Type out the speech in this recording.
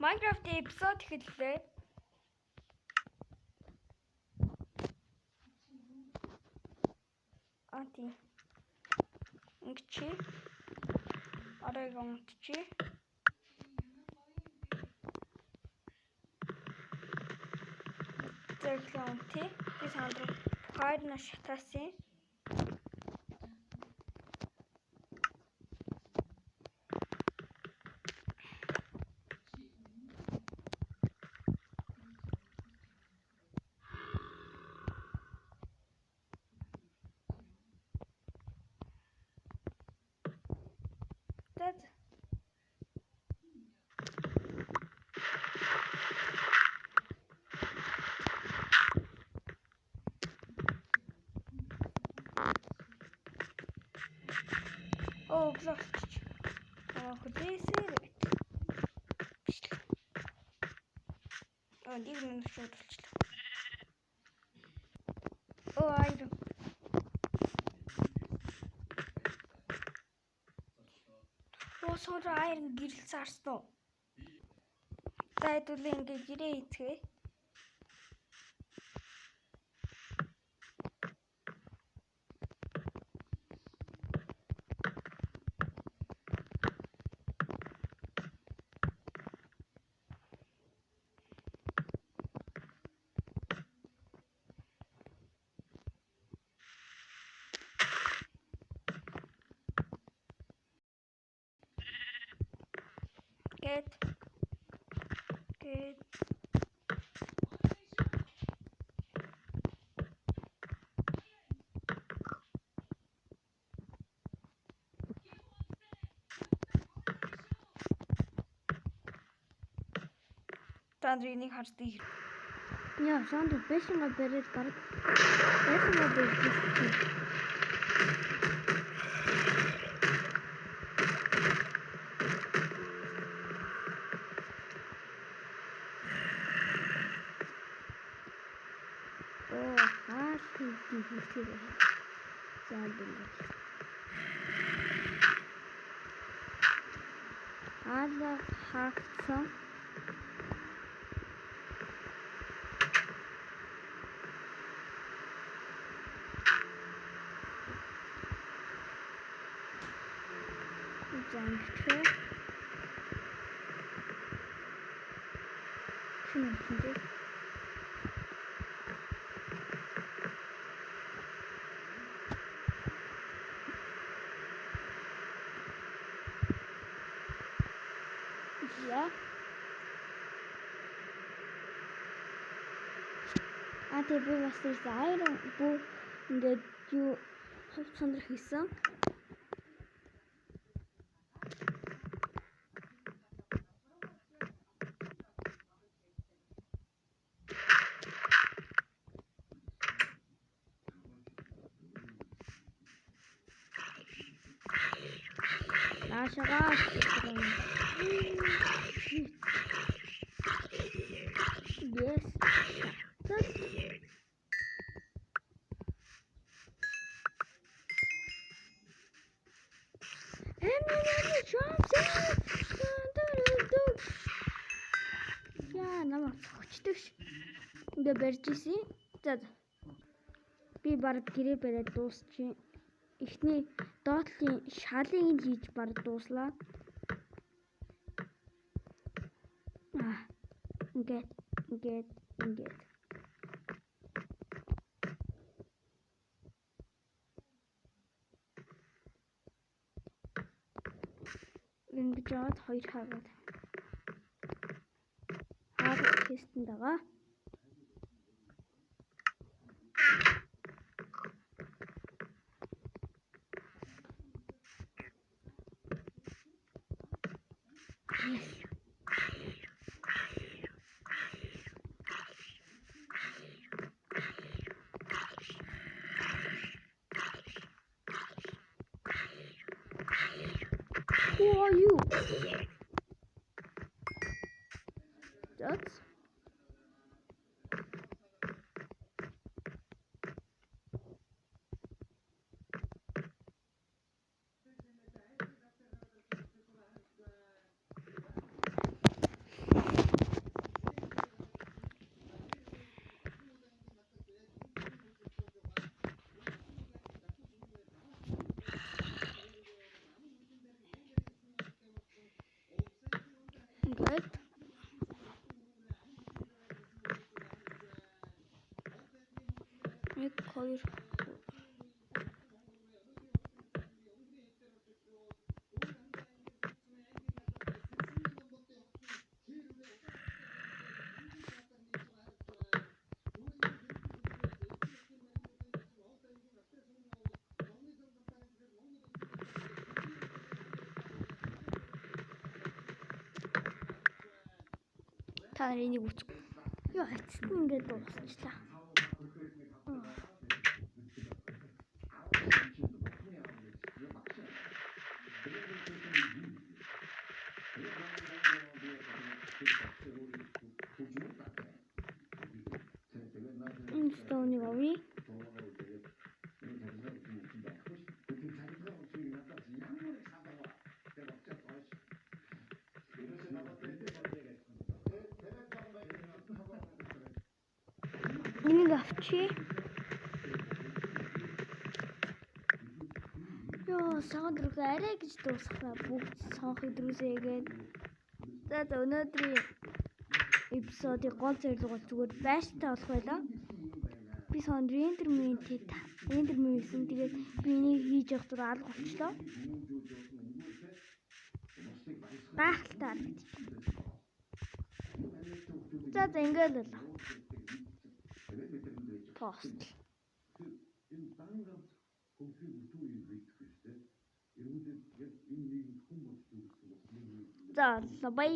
Minecraft-ийн эпизод эхэллээ. Тийм. Ингэчи. Арайг унтчи. Зэрэглэн унти. Би сандруу хайр на шатаасан. Блокч. Хөдөөсөө. Нэг минут шууд болчихлоо. Айруу. Суур айрын гэрэл цаарсан уу? Зайдуулаа ингээд ирээ ийцгээ. Get. Тандрыг хардаг. Яа, санд бэшинга бэрээд баг. Бэшинга бэрээд. Alla hagsan. Jantre. Şimdi. Ja. TV was тэр айрон бүү ингээд юу хавц сандрах хийсэн. Наашагаа. Yes. Яа, намайг цогчдөг ш. Ингээ барьж исэн. За. Би баг гэрээ бариад дуусчих. Эхний доотлын шалыг хийж баг дууслаа. Ингээд. Ингэж яваад хоёр хаагаад. Хаагаад тестэнд байгаа. Who are you? That's ингээд нэг хоёр та нар энийг үз. Яа, эцэст нь ингээд дуусчлаа. Стоуны авъя. Энийг авчи. Яа, саган дөрөв арай гэж дуусгана. Бүгд сонх идрүүсээ гээд. За өнөөдрийн эпизодыг гол зорилго бол зүгээр байштай болох байлаа. Би сон рендермэнтэд хийсэн. Тэгээд би энийг хийж явах тур алга болчлоо. Гайхалтай арга. За ингээд л. Пост. За, бай.